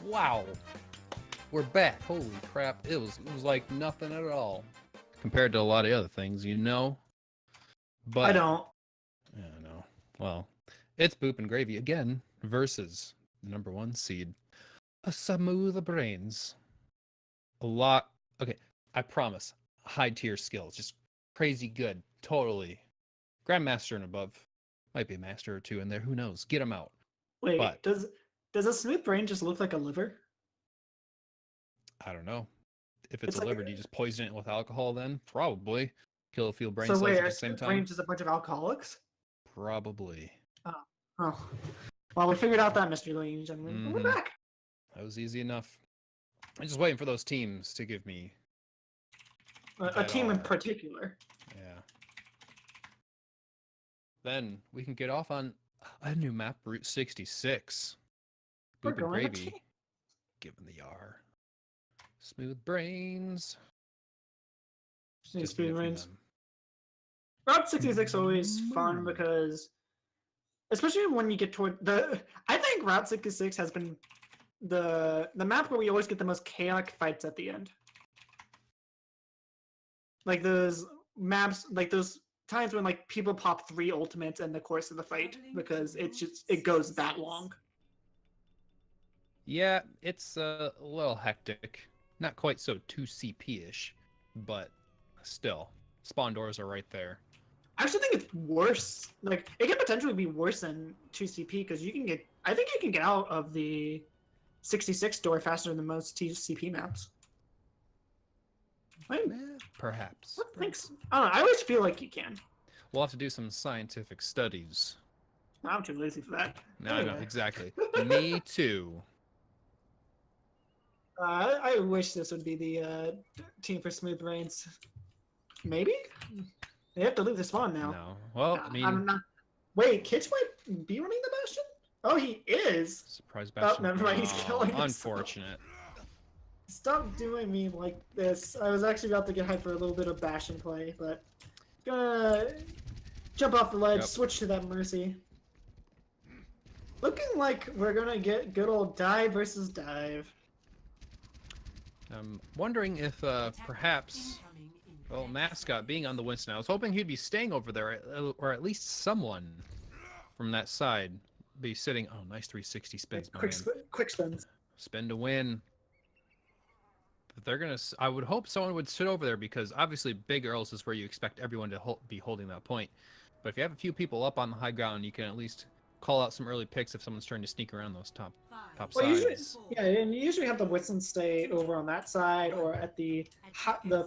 Wow. We're back. Holy crap. It was like nothing at all. Compared to a lot of other things, you know? I But don't. I don't know. Well, it's Boop and Gravy again versus the #1 seed. A Smooth Brains. A lot. Okay, I promise. High tier skills. Just crazy good. Totally. Grandmaster and above. Might be a master or two in there. Who knows? Get them out. Wait, But does a smooth brain just look like a liver? I don't know. If it's It's a like liver, do you just poison it with alcohol then? Probably. Kill a few brain so. cells Wait, at are the same smooth time? brains just a bunch of alcoholics? Probably. Oh, oh. Well, we figured out that mystery, ladies and gentlemen. And we're Mm-hmm. back. That was easy enough. I'm just waiting for those teams to give me A that team in R. particular. Yeah. Then we can get off on a new map, Route 66. We're Boop and going to Gravy. Given the R. Smooth Brains. Just need smooth it from brains. them. Route 66 always fun Mood. because, especially when you get toward the. I think Route 66 has been the map where we always get the most chaotic fights at the end. Like those maps, like those times when like people pop 3 ultimates in the course of the fight because it goes that long. Yeah, it's a little hectic. Not quite so 2CP-ish, but still. Spawn doors are right there. I actually think it's worse. Like it can potentially be worse than 2CP because you can get. I think you can get out of the 66 door faster than most 2CP maps. Perhaps. Thanks. I don't know. I always feel like you can. We'll have to do some scientific studies. I'm too lazy for that. No, Anyway. no, exactly. Me too. I wish this would be the team for Smooth Brains. Maybe? They have to leave the spawn now. No. Well, I mean... I'm not... Wait, Kitch might be running the Bastion? Oh, he is! Surprise Bastion. Oh, never mind, he's killing himself. Unfortunate. Stop doing me like this. I was actually about to get hyped for a little bit of Bastion play, but... Gonna jump off the ledge, switch to that Mercy. Looking like we're gonna get good old dive versus dive. I'm wondering if perhaps, well, Mascot being on the Winston, I was hoping he'd be staying over there, or at least someone from that side be sitting. Oh, nice 360 spins, Quick spins. Spin to win. But they're gonna. I would hope someone would sit over there because obviously Big Earls is where you expect everyone to be holding that point. But if you have a few people up on the high ground, you can at least call out some early picks if someone's trying to sneak around those top well, sides. usually, yeah, and you usually have the Winston stay over on that side or at the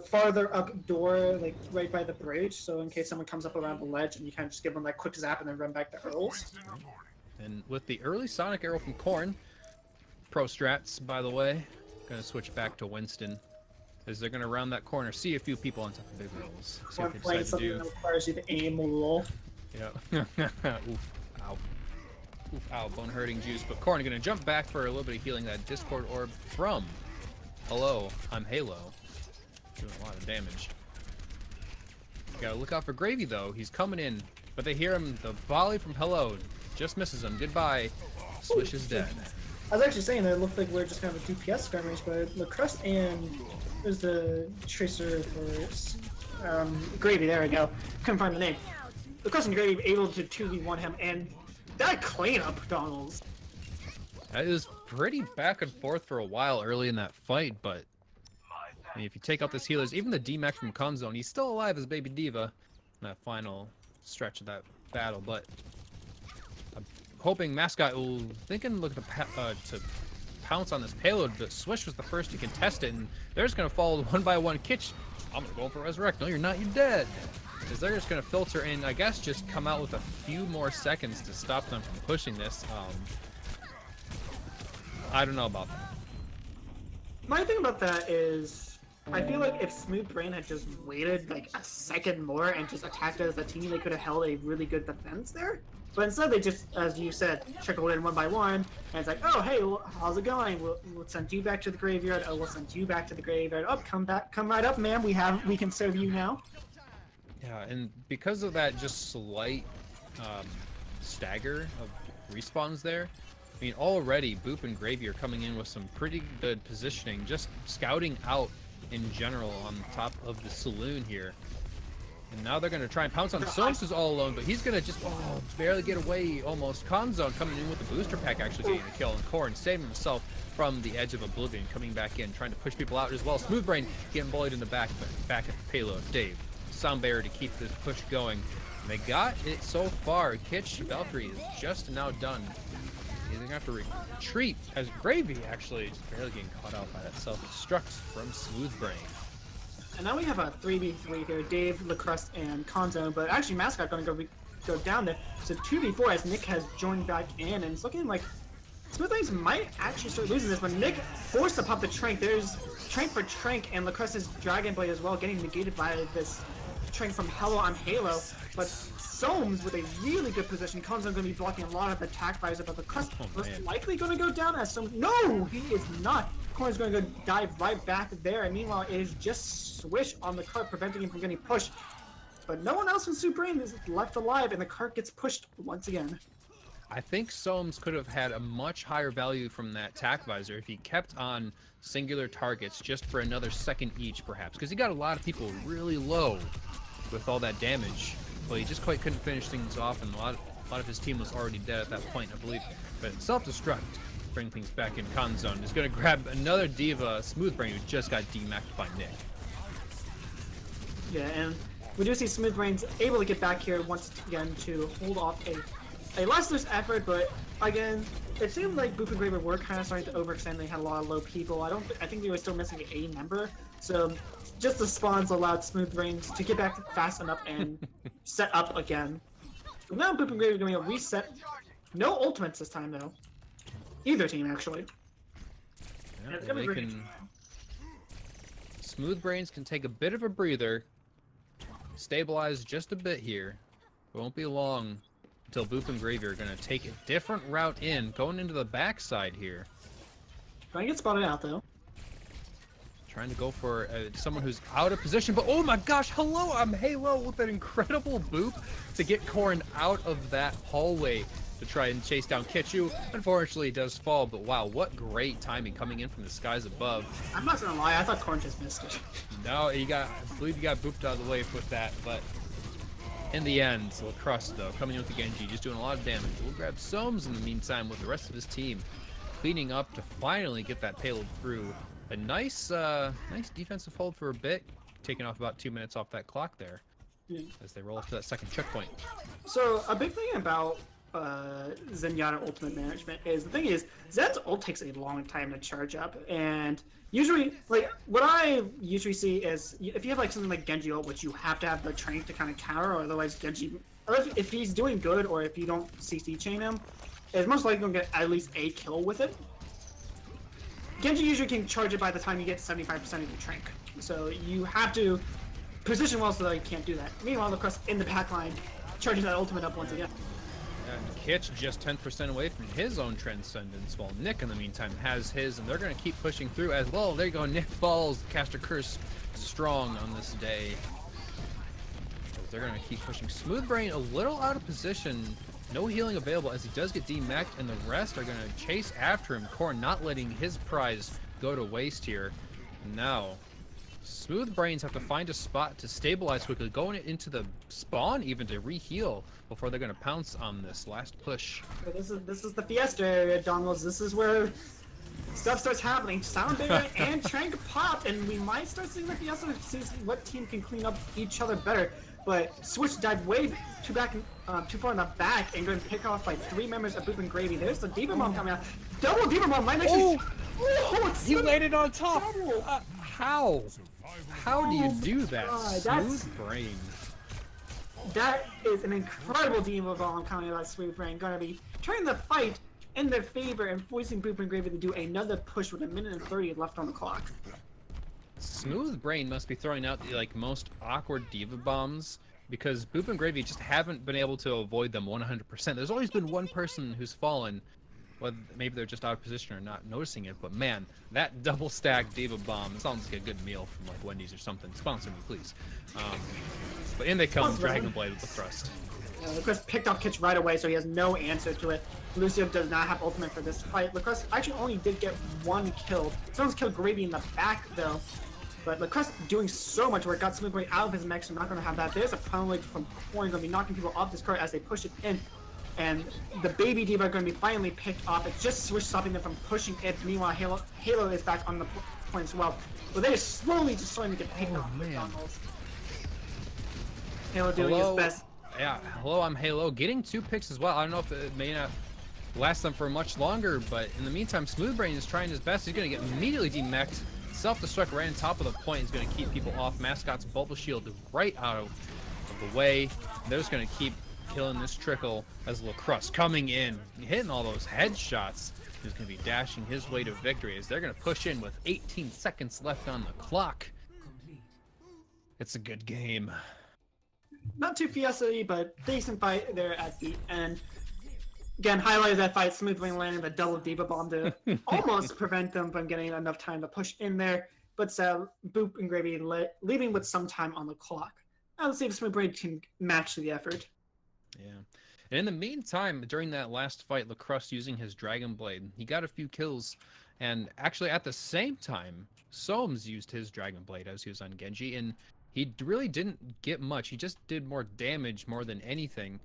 farther up door, like right by the bridge. So in case someone comes up around the ledge, and you kind of just give them that quick zap and then run back to Earls. And with the early Sonic Arrow from Korn, pro strats, by the way, gonna switch back to Winston. As they're gonna round that corner, see a few on top of Big Earls. See Or what they playing decide to something do. that requires you to aim a little. Yeah. Oof. Ow. Oof, ow. Bone hurting juice. But Korn gonna jump back for a little bit of healing. That Discord orb from Hello, I'm Halo. Doing a lot of damage. Gotta look out for Gravy though. He's coming in. But they hear him. The volley from Hello just misses him. Goodbye. Swish is dead. I was actually saying that it looked like we are just kind of a DPS skirmish, but Lacrust and there's the tracer for Gravy. There we go. Couldn't find the name. Lacrust and Gravy able to 2v1 him, and that cleanup, Donalds. That is pretty back and forth for a while early in that fight, but I mean, if you take out this healers, even the D-Mac from Conzone, he's still alive as Baby Diva in that final stretch of that battle, but I'm hoping Mascot will look to pounce on this payload, but Swish was the first to contest it, and they're just going to follow one by one. Kitch, I'm going to go for Resurrect. No, you're not, you're dead. Because they're just going to filter in, I guess, just come out with a few more seconds to stop them from pushing this. I don't know about that. My thing about that is, I feel like if Smooth Brain had just waited like a second more and just attacked as a team, they could have held a really good defense there. But instead, they just, as you said, trickled in one by one, and it's like, oh, hey, how's it going? We'll send you back to the graveyard. Oh, we'll send you back to the graveyard. Oh, come right up, ma'am. We can serve you now. Yeah, and because of that just slight stagger of respawns there, I mean, already Boop and Gravy are coming in with some pretty good positioning, just scouting out in general on top of the saloon here. And now they're going to try and pounce on Soames, who's all alone, but he's going to just barely get away almost. Conzone coming in with the booster pack, actually getting a kill, and Corrin saving himself from the edge of Oblivion, coming back in, trying to push people out as well. Smoothbrain getting bullied in the back, but back at the payload. Dave, Sound Barrier to keep this push going. And they got it so far. Kitsch Valkyrie is just now done. They're going to have to retreat as Gravy actually just barely getting caught out by that self-destruct from Smoothbrain. And now we have a 3v3 here, Dave, Lacrust, and Conzo, but actually Mascot gonna go down there. So 2v4 as Nick has joined back in, and it's looking like Smoothbrains might actually start losing this, but Nick forced to pop the Trank. There's Trank for Trank, and Lacrust's Dragon Blade as well, getting negated by this Trank from Halo on Halo. But Soames with a really good position. Conzo gonna be blocking a lot of attack fires, but Lacrust most likely gonna go down as Soames. No, he is not. Corrin's going to go dive right back there, and meanwhile it is just Swish on the cart, preventing him from getting pushed. But no one else from Smoothbrain is left alive, and the cart gets pushed once again. I think Soames could have had a much higher value from that tack visor if he kept on singular targets just for another second each, perhaps, because he got a lot of people really low with all that damage, but he just quite couldn't finish things off, and a lot of his team was already dead at that point, I believe. But self-destruct, bring things back in. Conzone is going to grab another Diva, Smoothbrain, who just got demacked by Nick. Yeah, and we do see Smoothbrain's able to get back here once again to hold off a last-ditch effort, but again, it seemed like Boop and Graver were kind of starting to overextend. They had a lot of low people. I think they were still missing a member, so just the spawns allowed Smoothbrain to get back fast enough and set up again. But now Boop and Graver are going to reset. No ultimates this time, though. Either team, actually. Yeah, well, they can... Smoothbrains can take a bit of a breather, stabilize just a bit here. It won't be long until Boop and Gravy are going to take a different route in, going into the backside here. Trying to get spotted out, though. Trying to go for someone who's out of position, but oh my gosh, hello, I'm Halo with an incredible Boop to get Corrin out of that hallway to try and chase down Kitchu. Unfortunately, he does fall, but wow, what great timing coming in from the skies above. I'm not gonna lie, I thought Corrin just missed it. No, I believe he got booped out of the way with that, but in the end, Lacrust, though, coming in with the Genji, just doing a lot of damage. We'll grab Soames in the meantime with the rest of his team, cleaning up to finally get that payload through. A nice defensive hold for a bit, taking off about 2 minutes off that clock there, as they roll up to that second checkpoint. So, a big thing about Zenyatta ultimate management is, the thing is, Zen's ult takes a long time to charge up, and usually, like, what I usually see is, if you have like something like Genji ult, which you have to have the Trank to kind of counter, or otherwise Genji, or if he's doing good, or if you don't CC chain him, is most likely going to get at least a kill with it. Genji usually can charge it by the time you get 75% of your Trank, so you have to position well so that you can't do that. Meanwhile, the Crust in the backline charges that ultimate up once again. And Kitsch just 10% away from his own Transcendence, while Nick, in the meantime, has his, and they're going to keep pushing through as well. There you go, Nick falls, Caster Curse strong on this day. They're going to keep pushing. Smoothbrain a little out of position, no healing available as he does get demacked, and the rest are going to chase after him. Corrin not letting his prize go to waste here. Now, Smoothbrains have to find a spot to stabilize quickly, going into the spawn even to re-heal before they're going to pounce on this last push. This is the Fiesta area, Dongles. This is where stuff starts happening. Sound Barrier and Trank pop, and we might start seeing the Fiesta to see what team can clean up each other better. But Switch dived way too far in the back and going to pick off like 3 members of Boop and Gravy. There's the Diva Bomb coming out. Double Diva Bomb might actually... Oh, you landed on top! How? How do you do that? Smoothbrain. That is an incredible Diva Bomb coming out of Smoothbrain. Gonna be turning the fight in their favor and forcing Boop and Gravy to do another push with 1:30 left on the clock. Smoothbrain must be throwing out the most awkward Diva Bombs because Boop and Gravy just haven't been able to avoid them 100%. There's always been one person who's fallen, whether maybe they're just out of position or not noticing it, but man, that double stack Diva Bomb sounds like a good meal from Wendy's or something. Sponsor me, please. But in they come, Dragon Blade with the thrust. Lacrosse picked off Kitch right away, so he has no answer to it. Lucio does not have ultimate for this fight. Lacrosse actually only did get 1 kill. Someone's killed Gravy in the back, though. But Lacrosse doing so much work, got Smoothbrain out of his mech, so not going to have that. There's a Prone Leg from Corn, going to be knocking people off this cart as they push it in. And the Baby Diva are going to be finally picked off. It's just Swish stopping them from pushing it. Meanwhile, Halo is back on the point as well. But they're slowly just starting to get picked off. Man. Halo doing his best. Yeah, hello, I'm Halo. Getting 2 picks as well. I don't know if it may not last them for much longer, but in the meantime, Smoothbrain is trying his best. He's going to get immediately demeched. Self-destruct right on top of the point is going to keep people off. Mascot's Bubble Shield right out of the way. And they're just going to keep killing this trickle as Lacrosse coming in, hitting all those headshots. He's going to be dashing his way to victory as they're going to push in with 18 seconds left on the clock. It's a good game. Not too fiesta-y, but decent fight there at the end. Again, highlighted that fight, Smoothbrain landing the double Diva Bomb to almost prevent them from getting enough time to push in there. But Boop and Gravy leaving with some time on the clock. Now let's see if Smoothbrain can match the effort. Yeah. And in the meantime, during that last fight, Lacrosse using his Dragon Blade, he got a few kills. And actually at the same time, Soames used his Dragon Blade as he was on Genji, and he really didn't get much. He just did more damage more than anything.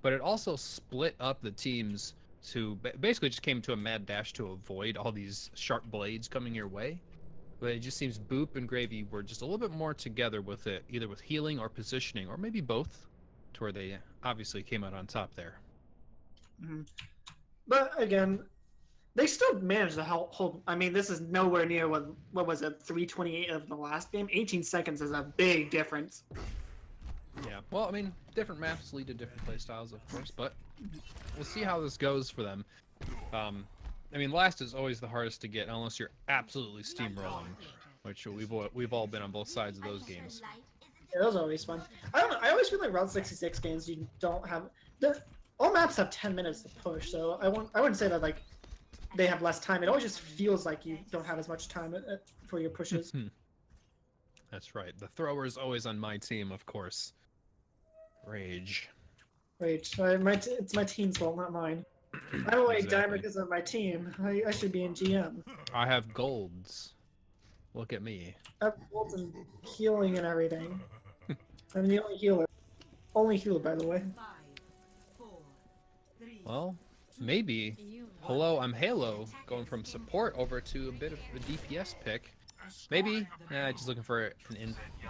But it also split up the teams to basically just came to a mad dash to avoid all these sharp blades coming your way. But it just seems Boop and Gravy were just a little bit more together with it, either with healing or positioning, or maybe both, to where they obviously came out on top there. Mm-hmm. But again, they still managed to hold. I mean, this is nowhere near what was it, 3:28 of the last game. 18 seconds is a big difference. Yeah, well, I mean, different maps lead to different play styles, of course, but we'll see how this goes for them. I mean, last is always the hardest to get unless you're absolutely steamrolling, which we've all been on both sides of those games. Yeah, those are always fun. I don't know. I always feel like Route 66 games you don't have. All maps have 10 minutes to push, so I wouldn't say that like they have less time. It always just feels like you don't have as much time for your pushes. That's right. The thrower is always on my team, of course. Rage. It's my team's fault, not mine. By the way, Exactly. Diamond isn't my team. I should be in GM. I have golds. Look at me. I have golds and healing and everything. I'm the only healer. Only healer, by the way. Well, maybe. Hello, I'm Halo. Going from support over to a bit of a DPS pick. Maybe. Just looking for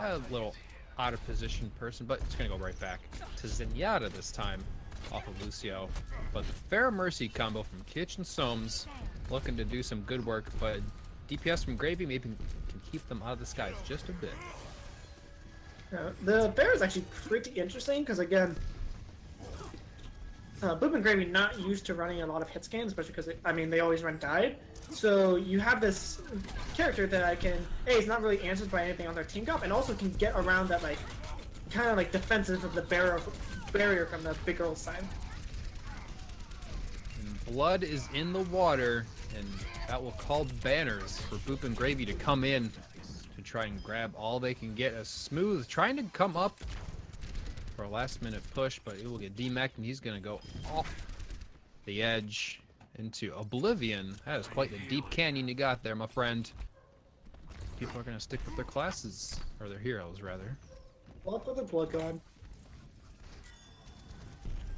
a little out of position person, but it's gonna go right back to Zenyatta this time off of Lucio. But the Fair Mercy combo from Kitch and Soames looking to do some good work, but DPS from Gravy maybe can keep them out of the skies just a bit. The Bear is actually pretty interesting because again, Boop and Gravy not used to running a lot of hit scans, especially because they always run dive. So you have this character that is not really answered by anything on their team comp, and also can get around that like kind of like defensive of the barrier from the big girl side. And blood is in the water, and that will call banners for Boop and Gravy to come in to try and grab all they can get. As Smooth trying to come up for a last minute push, but it will get demeched, and he's gonna go off the edge into Oblivion. That is quite the deep canyon you got there, my friend. People are gonna stick with their classes, or their heroes rather. Blood for the Blood God.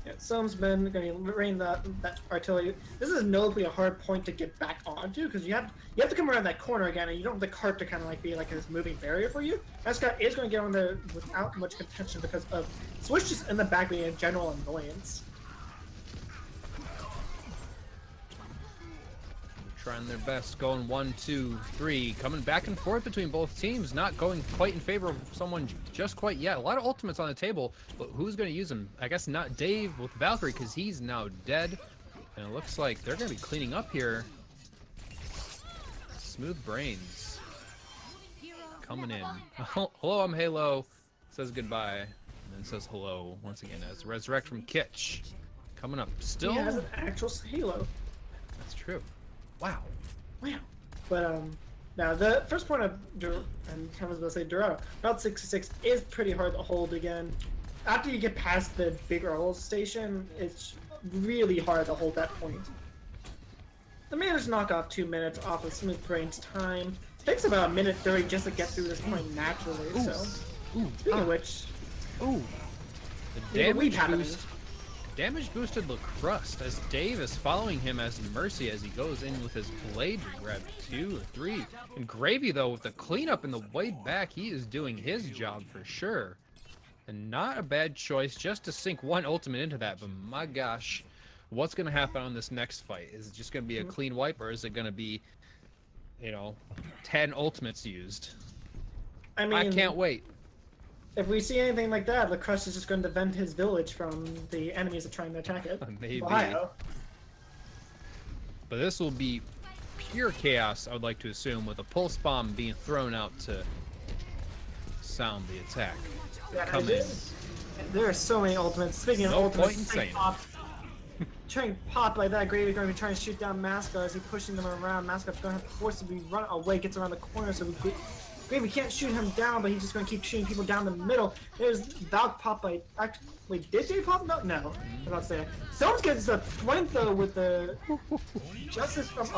Yeah, Some's been going to rain that artillery. This is notably a hard point to get back onto because you have to come around that corner again, and you don't have the cart to kind of like be like this moving barrier for you. Mascot is going to get on there without much contention because of Switch just in the back being a general annoyance. Trying their best, going 1, 2, 3, coming back and forth between both teams, not going quite in favor of someone just quite yet. A lot of ultimates on the table, but who's going to use them? I guess not Dave with Valkyrie because he's now dead. And it looks like they're going to be cleaning up here. Smooth Brains coming in. Hello, I'm Halo. Says goodbye, and then says hello once again as Resurrect from Kitch. Coming up still. He has an actual Halo. That's true. Wow. But now the first point of I was about to say Dorado. Route 66 is pretty hard to hold again. after you get past the big Earl station, it's really hard to hold that point. The managed to knock off 2 minutes off of Smooth Brain's time. Takes about 1:30 just to get through this point naturally, Ooh. so... Ooh. Speaking of which... Ooh. The Yeah, damage happening. boost. Damage boosted LaCrust as Dave is following him as Mercy as he goes in with his blade to grab 2 or 3. And Gravy, though, with the cleanup in the way back, he is doing his job for sure. And not a bad choice just to sink 1 ultimate into that, but my gosh, what's going to happen on this next fight? Is it just going to be a clean wipe, or is it going to be, you know, 10 ultimates used? I mean... I can't wait. If we see anything like that, LaCrust is just going to defend his village from the enemies that are trying to attack it. Maybe. Ohio. But this will be pure chaos, I would like to assume, with a pulse bomb being thrown out to sound the attack. Yeah, Come in. There are so many ultimates. Speaking of No ultimates, point in saying trying pop like that, Gravy's going to be trying to shoot down Mascot as he's pushing them around. Mascot's going to have to force him to run away, gets around the corner, so Gravy can't shoot him down, but he's just going to keep shooting people down the middle. There's Valk pop by... Actually, wait, did Dave pop? No, I was about to say. Someone's getting the flamethrower with the... Justice from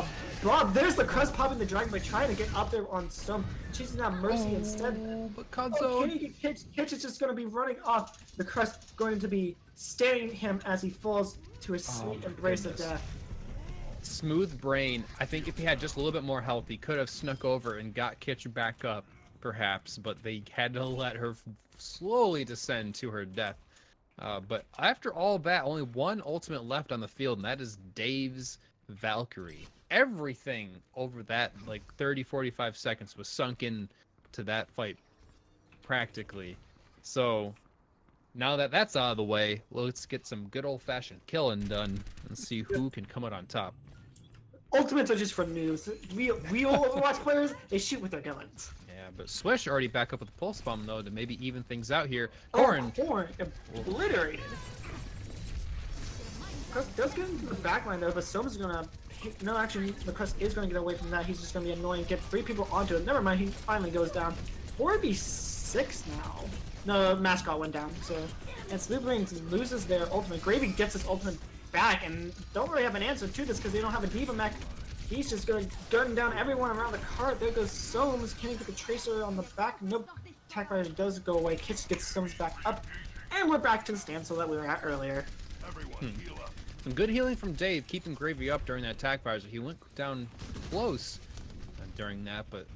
above. There's the crust popping the dragon by trying to get up there on some. Chasing out Mercy instead. But Conzo... Oh, Kitch is just going to be running off. The crust going to be staring at him as he falls to a sweet embrace of death. Smooth Brain, I think if he had just a little bit more health, he could have snuck over and got Kitch back up, perhaps, but they had to let her slowly descend to her death. But after all that, only 1 ultimate left on the field, and that is Dave's Valkyrie. Everything over that, like, 30-45 seconds was sunk in to that fight, practically. So... now that that's out of the way, let's get some good old-fashioned killing done and see who can come out on top. Ultimates are just for noobs. Real Overwatch players, they shoot with their guns. Yeah, but Swish already back up with the pulse bomb though to maybe even things out here. Corn. Oh, Corn obliterated. Crust does get into the backline though, but Soma's gonna... No, actually, the Crust is gonna get away from that. He's just gonna be annoying, get 3 people onto it. Never mind, he finally goes down. 4v6 now. No, Mascot went down, so... And Smooth Brain loses their ultimate. Gravy gets his ultimate back, and don't really have an answer to this because they don't have a Diva mech. He's just going to gun down everyone around the cart. There goes Soames. Can he get the Tracer on the back? Nope. Attack Rider does go away. Kitch gets Soames back up. And we're back to the standstill that we were at earlier. Some good healing from Dave, keeping Gravy up during that attack visor. He went down close during that, but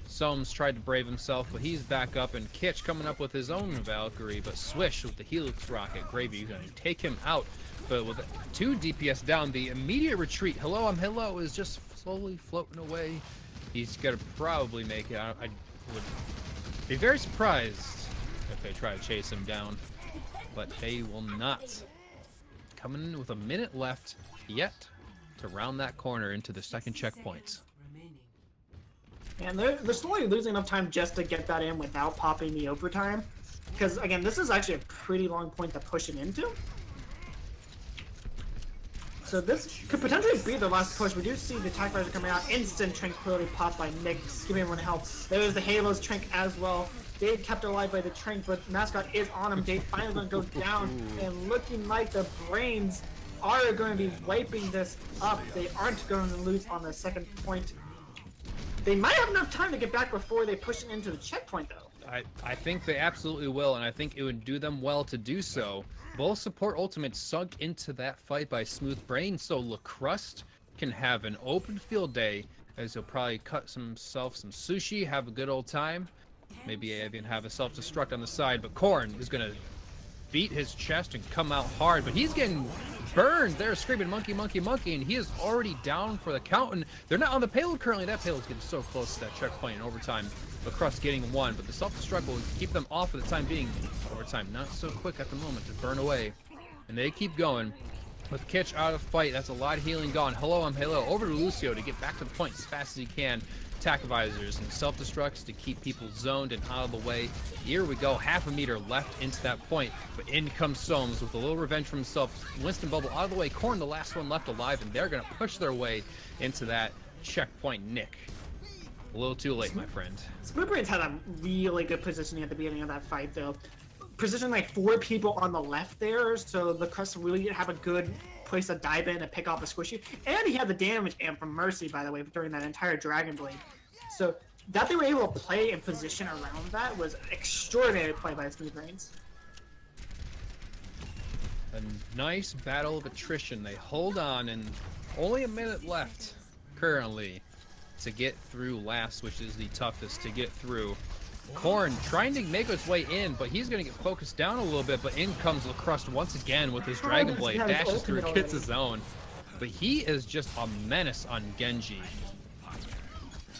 Soames tried to brave himself, but he's back up, and Kitch coming up with his own Valkyrie, but Swish with the Helix Rocket. Gravy going to take him out, but with 2 DPS down, the immediate retreat, Hello, I'm Hello, is just slowly floating away. He's going to probably make it. I would be very surprised if they try to chase him down, but they will not. Coming in with a minute left yet to round that corner into the second checkpoint. And they're slowly losing enough time just to get that in without popping the overtime. Because, again, this is actually a pretty long point to push it into. So this could potentially be the last push. We do see the attack riser coming out. Instant tranquility pop by Nick, giving everyone help. There's the Halo's Trank as well. Dave kept alive by the Trank, but Mascot is on him. Dave finally going to go down. And looking like the Brains are going to be wiping this up. They aren't going to lose on the second point. They might have enough time to get back before they push it into the checkpoint, though. I think they absolutely will, and I think it would do them well to do so. Both support ultimates sunk into that fight by Smooth Brain, so LaCrust can have an open field day, as he'll probably cut himself some sushi, have a good old time. Maybe even have a self-destruct on the side, but Korn is going to beat his chest and come out hard, but he's getting burned. They're screaming monkey, monkey, monkey, and he is already down for the count, and they're not on the payload currently. That payload's getting so close to that checkpoint in overtime. LaCrust getting 1, but the self-destruct will keep them off for the time being. Overtime not so quick at the moment to burn away, and they keep going. With Kitch out of fight, that's a lot of healing gone. Hello, I'm Halo. Over to Lucio to get back to the point as fast as he can. Attack visors and self-destructs to keep people zoned and out of the way. Here we go, half a meter left into that point, but in comes Soames with a little revenge for himself. Winston Bubble out of the way, Korn the last one left alive, and they're going to push their way into that checkpoint. Nick, a little too late, my friend. Smooth Brains had a really good positioning at the beginning of that fight, though. position like 4 people on the left there, so the Crust really didn't have a good place to dive in and pick off a squishy. And he had the damage amp from Mercy, by the way, during that entire Dragon Blade. So that they were able to play and position around that was extraordinary play by Smooth Brains. A nice battle of attrition. They hold on, and only a minute left currently to get through last, which is the toughest to get through. Korn trying to make his way in, but he's going to get focused down a little bit, but in comes Lacrust once again with his Dragon Blade, dashes through, gets his own. But he is just a menace on Genji.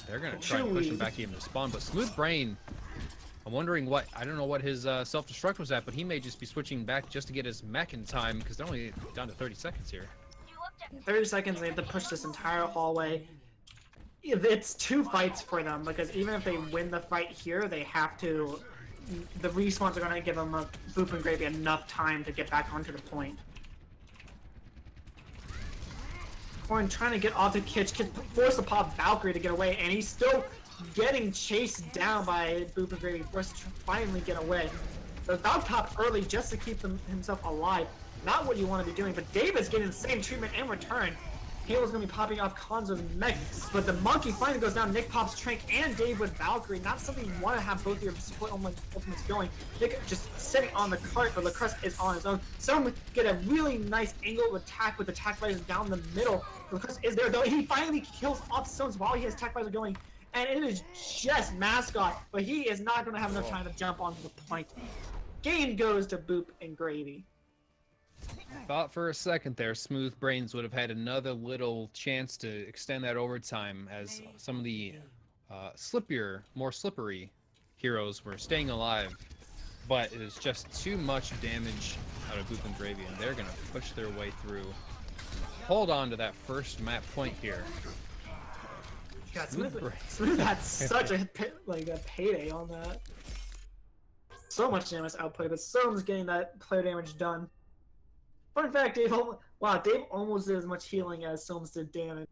They're going to try and push him back even to spawn, but Smooth Brain, I'm wondering what, I don't know what his self-destruct was at, but he may just be switching back just to get his mech in time, because they're only down to 30 seconds here. 30 seconds, they have to push this entire hallway. It's 2 fights for them, because even if they win the fight here, they have to... The respawns are going to give them a Boop and Gravy enough time to get back onto the point. Korn trying to get off the Kitch, force to pop Valkyrie to get away, and he's still getting chased down by Boop and Gravy, forced to finally get away. So Valk popped early just to keep himself alive. Not what you want to be doing, but David's getting the same treatment in return. Halo's gonna be popping off Konzo's mech, but the monkey finally goes down. Nick pops Trank and Dave with Valkyrie. Not something you want to have both your split ultimates going. Nick just sitting on the cart, but Lacrust is on his own. Some get a really nice angle of attack with attack visors down the middle. Lacrust is there though. He finally kills off Stones while he has attack visor going, and it is just Mascot, but he is not gonna have enough time to jump onto the point. Game goes to Boop and Gravy. Thought for a second there, Smooth Brains would have had another little chance to extend that overtime, as some of the more slippery heroes were staying alive. But it is just too much damage out of Boop and Gravy, and they're going to push their way through. Hold on to that first map point here. God, Smooth had such a payday on that. So much damage output, but Some's getting that player damage done. Fun fact, Dave almost did as much healing as Soames did damage.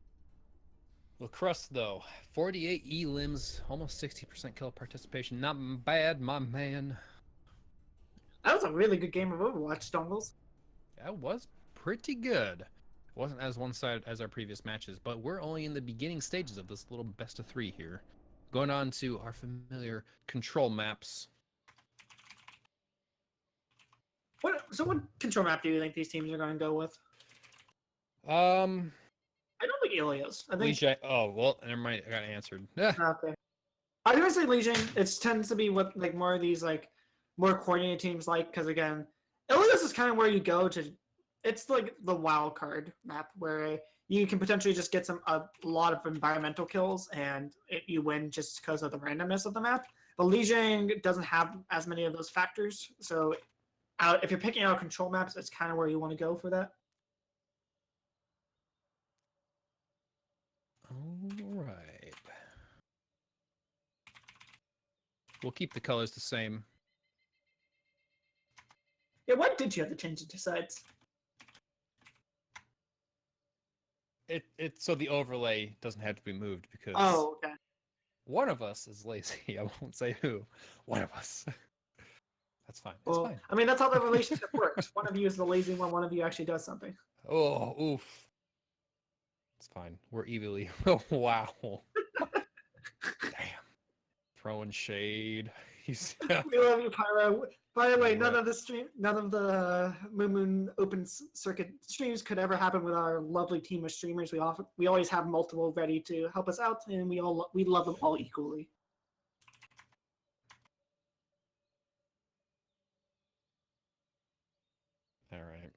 Lacrust, though, 48 E-limbs, almost 60% kill participation. Not bad, my man. That was a really good game of Overwatch, Dongles. That was pretty good. It wasn't as one-sided as our previous matches, but we're only in the beginning stages of this little best of 3 here. Going on to our familiar control maps. What control map do you think these teams are going to go with? I don't think Ilios. I think. Lijiang. Oh well, never mind. I got answered. Okay. I was gonna say Lijiang. It tends to be what more of these more coordinated teams because again, Ilios is kind of where you go to. It's like the wild card map where you can potentially just get a lot of environmental kills and you win just because of the randomness of the map. But Lijiang doesn't have as many of those factors, so. If you're picking out control maps, it's kind of where you want to go for that. All right. We'll keep the colors the same. Yeah, what did you have to change it to sides? So the overlay doesn't have to be moved because okay. One of us is lazy. I won't say who. One of us. That's fine. Well, fine. I mean, that's how the relationship works. One of you is the lazy one of you actually does something. Oh, oof. It's fine. We're evilly. Wow. Damn. Throwing shade. We love you, Pyro. By the way, none of the Moonmoon open circuit streams could ever happen with our lovely team of streamers. We always have multiple ready to help us out, and we love them all equally. All right.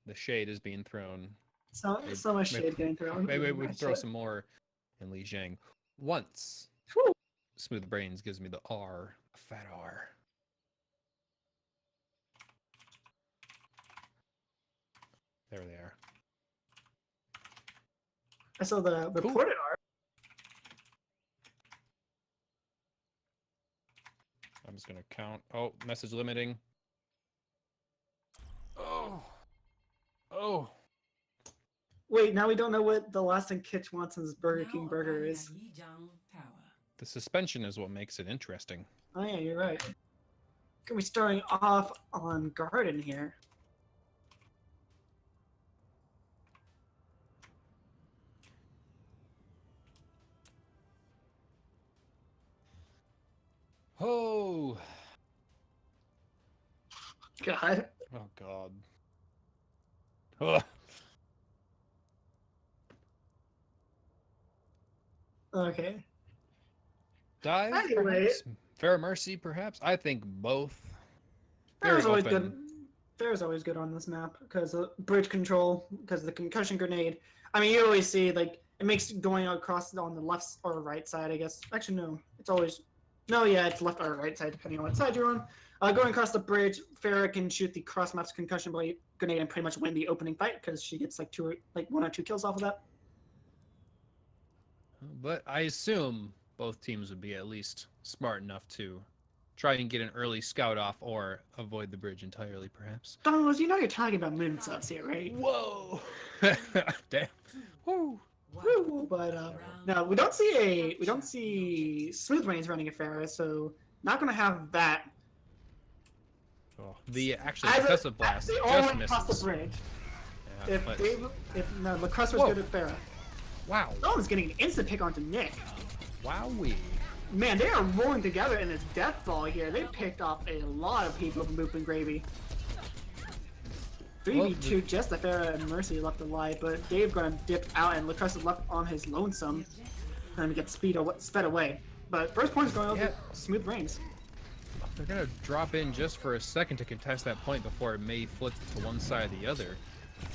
The shade is being thrown. So much shade getting thrown. Maybe we can throw some more in Lijiang. Once. Whew. Smooth Brains gives me the R, a fat R. There they are. I saw the reported art. I'm just gonna count. Oh, message limiting. Oh. Wait, now we don't know what the last thing Kitch wants in his Burger King burger is. The suspension is what makes it interesting. Oh yeah, you're right. Gonna be starting off on Garden here. Oh. God. Oh God. Ugh. Okay. Dive, Anyway. perhaps? Fair Mercy, perhaps? I think both. Fair's Very always open. good. Fair's always good on this map because of bridge control, because of the concussion grenade. I mean, you always see like it makes going across on the left or right side. I guess. Actually, no. It's always. No, yeah, it's left or right side depending on what side you're on. Going across the bridge, Farah can shoot the cross maps concussion blade grenade and pretty much win the opening fight because she gets like one or two kills off of that. But I assume both teams would be at least smart enough to try and get an early scout off or avoid the bridge entirely, perhaps. Donald, you know you're talking about moon subs here, right? Whoa! Damn. Woo! Woo, but no, we don't see Smooth Brains running a Farah, so not gonna have that. Oh, the actually successive blast they all just went across misses. the bridge. Yeah, If Lacrosse was Whoa. good at Farah, Wow! someone's getting an instant pick onto Nick. Wowee! Man, they are rolling together in this death ball here. They picked off a lot of people from Boop and Gravy. 3v2, just the Farah and Mercy left alive, but Dave gonna dip out and Lacrosse is left on his lonesome and get sped away. But first point is going over Smooth Brains. They're gonna drop in just for a second to contest that point before it may flip to one side or the other.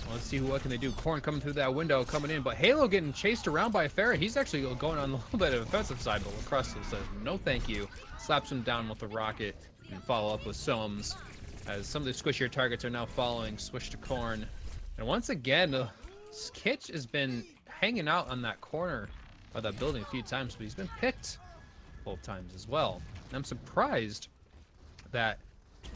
Let's see what can they do. Corn coming through that window, coming in, but Halo getting chased around by Farah. He's actually going on a little bit of offensive side, but Lacrosse says no thank you. Slaps him down with a rocket and follow up with Soames. As some of the squishier targets are now following Swish to Corn. And once again, Kitch has been hanging out on that corner of that building a few times, but he's been picked both times as well. And I'm surprised that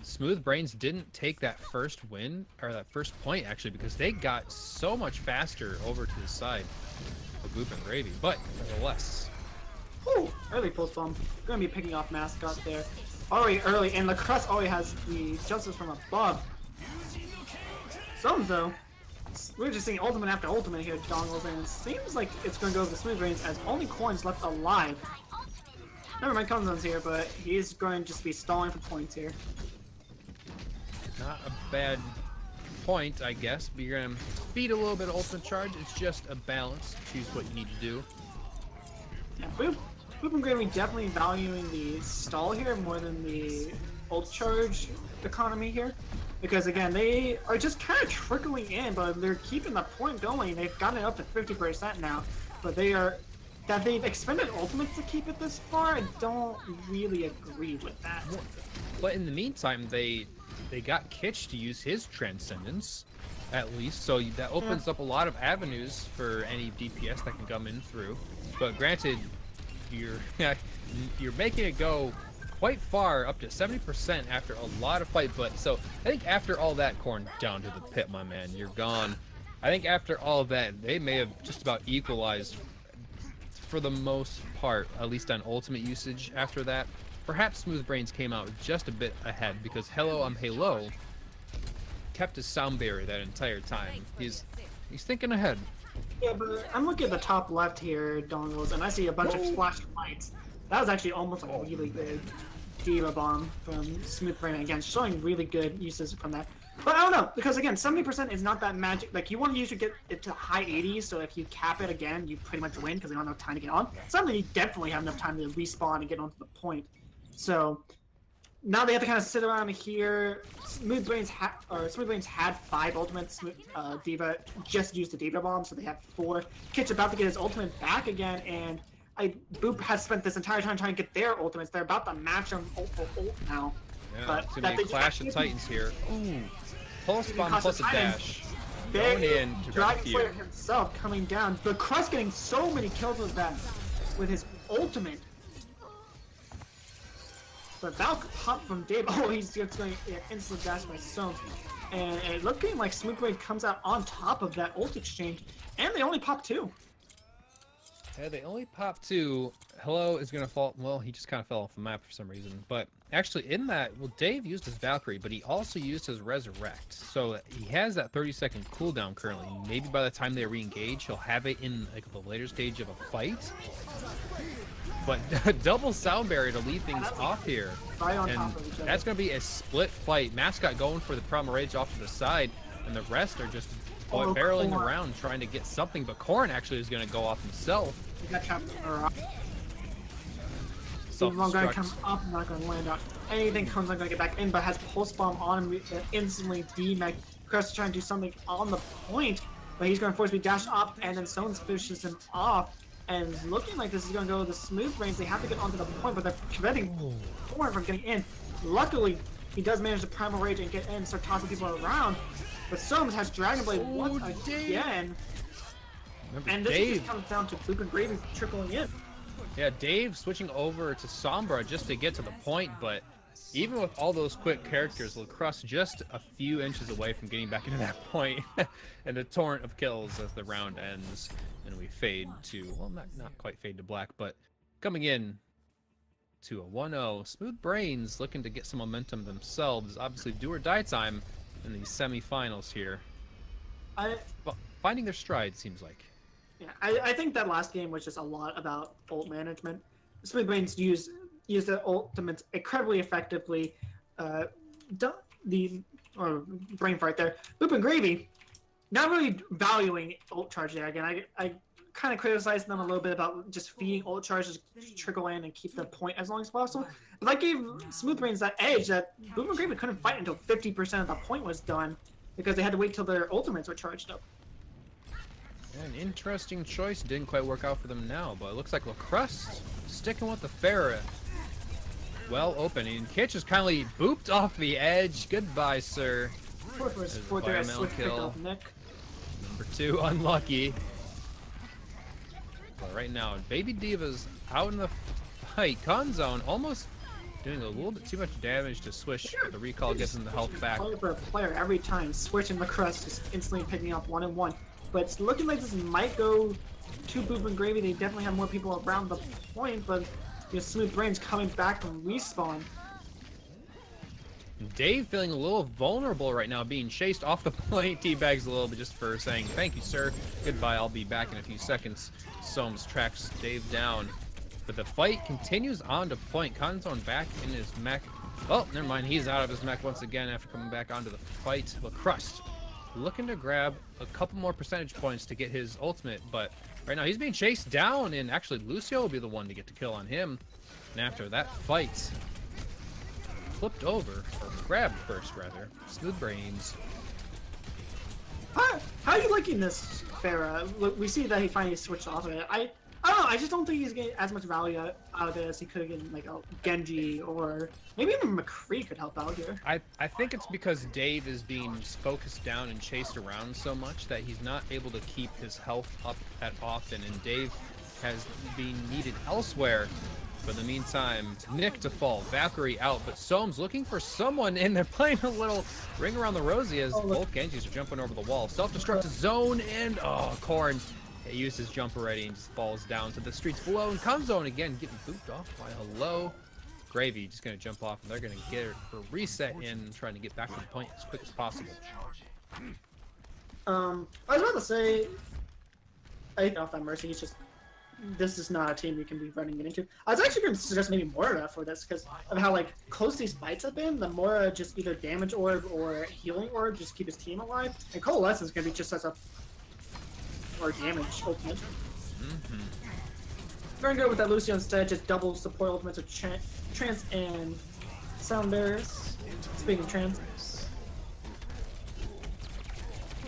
Smooth Brains didn't take that first win, or that first point actually, because they got so much faster over to the side of Boop and Gravy. But nevertheless. Whew, early post bomb. Gonna be picking off mascot there. Already early, and Lacrosse already has the justice from above. Some though, we're just seeing ultimate after ultimate here, Dongles, and it seems like it's gonna go to the Smooth Brains as only Corn's left alive. Never mind, Conzo's here, but he's going to just be stalling for points here. Not a bad point, I guess, but you're gonna feed a little bit of ultimate charge. It's just a balance. Choose what you need to do. Yeah, Boop and Gravy definitely valuing the stall here more than the ult charge economy here. Because again, they are just kind of trickling in, but they're keeping the point going. They've gotten it up to 50% now, but that they've expended ultimates to keep it this far, I don't really agree with that. But in the meantime, they got Kitch to use his Transcendence, at least, so that opens up a lot of avenues for any DPS that can come in through. But granted, you're making it go quite far, up to 70% after a lot of fight. But so I think after all that, Corn, down to the pit, my man, you're gone. I think after all that, they may have just about equalized for the most part, at least on ultimate usage after that. Perhaps Smooth Brains came out just a bit ahead because Hello, I'm Halo kept his sound barrier that entire time. He's thinking ahead. Yeah, but I'm looking at the top left here, Dongles, and I see a bunch of splash lights. That was actually almost like a really good Diva Bomb from Smooth Brain. Again, showing really good uses from that. But I don't know, because again, 70% is not that magic. Like, you want to usually get it to high 80s, so if you cap it again, you pretty much win because they don't have time to get on. Suddenly, you definitely have enough time to respawn and get onto the point. So now they have to kind of sit around here. Smooth Brains had 5 ultimates. Diva just used the Diva Bomb, so they have 4. Kitch about to get his ultimate back again, and Boop has spent this entire time trying to get their ultimates. They're about to match them ult for ult now. Yeah, but it's gonna be a clash of titans here. Ooh, pulse bomb plus a dash. Going in to grab a few. Dragonslayer himself coming down. The Crust getting so many kills with that, with his ultimate. The Valk pop from Dave. Oh, he's just going instant dash by Soames. And it looking like Smooth Brain comes out on top of that ult exchange. And they only pop 2. Yeah, they only pop 2. Hello is gonna fall. Well, he just kind of fell off the map for some reason. But actually, in that, well, Dave used his Valkyrie, but he also used his Resurrect. So he has that 30-second cooldown currently. Maybe by the time they re-engage, he'll have it in like the later stage of a fight. But double sound barrier to lead things off here, and that's gonna be a split fight. Mascot going for the Primal Rage off to the side, and the rest are just barreling around trying to get something. But Corrin actually is gonna go off himself. He got trapped. Even though I'm going to come up, I'm not going to land on anything. Comes, I'm going to get back in, but has Pulse Bomb on him instantly. D-Mag Crest trying to do something on the point, but he's going to force me dash up, and then Stones finishes him off. And it's looking like this is going to go to the smooth brains. They have to get onto the point, but they're preventing Corrin from getting in. Luckily, he does manage to Primal Rage and get in and start tossing people around. But Soames has Dragon Blade once again. And this just comes down to Boop and Gravy trickling in. Yeah, Dave switching over to Sombra just to get to the point, but even with all those quick characters, Lacrosse just a few inches away from getting back into that point. And a torrent of kills as the round ends, and we fade to, well, not quite fade to black, but coming in to a 1-0. Smooth Brains looking to get some momentum themselves. Obviously, do or die time in these semifinals here. Finding their stride, seems like. Yeah, I think that last game was just a lot about ult management. Smooth Brains use the ultimates incredibly effectively. Brain fart there. Boop and Gravy, not really valuing ult charge there. Again, I kind of criticized them a little bit about just feeding ult charges to trickle in and keep the point as long as possible. But that gave Smooth Brains that edge that Boop and Gravy couldn't fight until 50% of the point was done because they had to wait till their ultimates were charged up. An interesting choice. Didn't quite work out for them now, but it looks like Lacrosse sticking with the Pharah. Well open, and Kitch is kindly booped off the edge. Goodbye, sir. Environmental kill. Number 2, unlucky. But right now, Baby Diva's out in the fight. Conzone almost doing a little bit too much damage to Swish. The recall gets him the health back. For a player every time, Switch and Lacrosse just instantly picking up 1-1. But it's looking like this might go to Boop and Gravy. They definitely have more people around the point, but Smooth Brains coming back from respawn. Dave feeling a little vulnerable right now, being chased off the point. Teabags a little bit just for saying, thank you, sir. Goodbye, I'll be back in a few seconds. Soames tracks Dave down. But the fight continues on to point. Conzone back in his mech. Oh, never mind. He's out of his mech once again after coming back onto the fight. Lacrosse looking to grab a couple more percentage points to get his ultimate, but right now he's being chased down, and actually Lucio will be the one to get the kill on him. And after that fight, flipped over, or grabbed first rather, Smooth Brains. How are you liking this, Pharah? Look, we see that he finally switched off of it. I don't know, I just don't think he's getting as much value out of it as he could have gotten, like a Genji, or maybe even McCree could help out here. I think it's because Dave is being focused down and chased around so much that he's not able to keep his health up that often, and Dave has been needed elsewhere. But in the meantime, Nick to fall, Valkyrie out, but Soames looking for someone, and they're playing a little ring around the rosy as both Genjis are jumping over the wall. Self-destruct zone, and Corrin used his jump already and just falls down to the streets below. And Conzone again getting booped off by Hello. Gravy just going to jump off, and they're going to get her for reset in, trying to get back to the point as quick as possible. I was about to say, I think off that Mercy, it's just, this is not a team you can be running it into. I was actually going to suggest maybe Moira for this because of how like close these fights have been. The Moira just either damage orb or healing orb just keep his team alive, and Coalescence is going to be just as a or damage ultimate. We're going to go with that Lucio instead, just double support ultimates with Trance and Sound Bears. Speaking of Trance.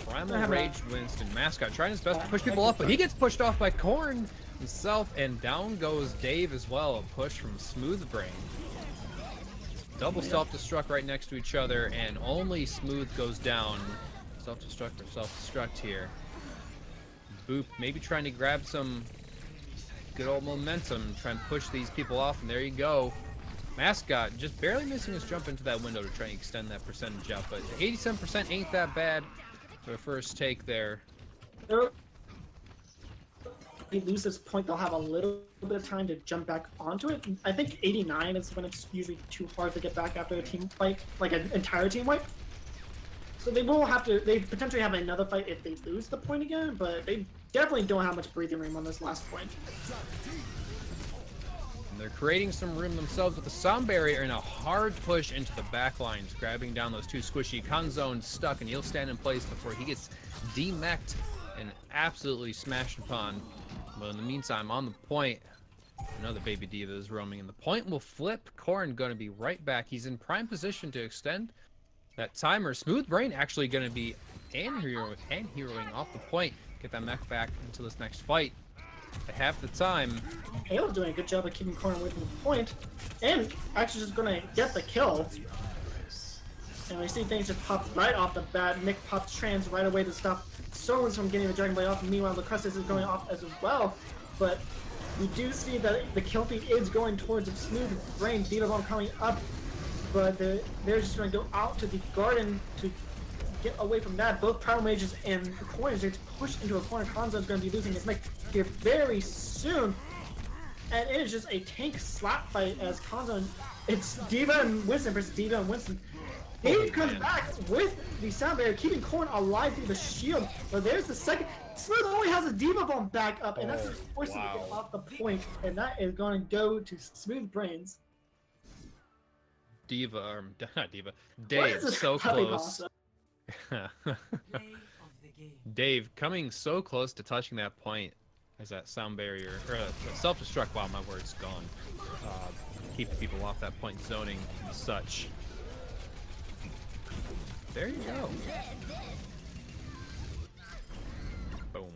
Primal Rage Winston, Mascot trying his best to push people off, but he gets pushed off by Corrin himself, and down goes Dave as well. A push from Smooth Brain. Double self-destruct right next to each other, and only Smooth goes down. Self-destruct or self-destruct here. Boop maybe trying to grab some good old momentum, try and push these people off, and there you go. Mascot just barely missing his jump into that window to try and extend that percentage out, but 87% ain't that bad for the first take there. they lose this point, they'll have a little bit of time to jump back onto it. I think 89 is when it's usually too hard to get back after a team fight, like an entire team wipe. So they will have to, they potentially have another fight if they lose the point again, but they definitely don't have much breathing room on this last point. And they're creating some room themselves with the sound barrier and a hard push into the back lines, grabbing down those two squishy. Kanzo's stuck, and he'll stand in place before he gets demeched and absolutely smashed upon. But in the meantime, on the point, another Baby D.Va is roaming, and the point will flip. Corrin going to be right back. He's in prime position to extend that timer. Smooth Brain actually going to be heroing off the point. Get that mech back into this next fight. They have the time. Halo's doing a good job of keeping Corrin away from the point, and actually just going to get the kill. And we see things just pop right off the bat. Nick pops trans right away to stop Solens from getting the Dragon Blade off. Meanwhile, Lucrezis is going off as well. But we do see that the kill feed is going towards Smooth Brain. D.Va Bomb coming up, but they're just going to go out to the garden to get away from that. Both Power Mages and Corrin are pushed into a corner. Kanzo is going to be losing his mech here very soon. And it is just a tank slap fight as Kanzo, it's D.Va and Winston versus D.Va and Winston. Dave comes back with the sound barrier, keeping Corrin alive through the shield. But there's the second. Smooth only has a D.Va Bomb back up, and that's just forcing him to get off the point. And that is going to go to Smooth Brains. D.Va, or not D.Va, Dave, so close. Dave coming so close to touching that point as that sound barrier, or self-destruct, wow, my word's gone. Keep people off that point zoning and such. There you go. Boom.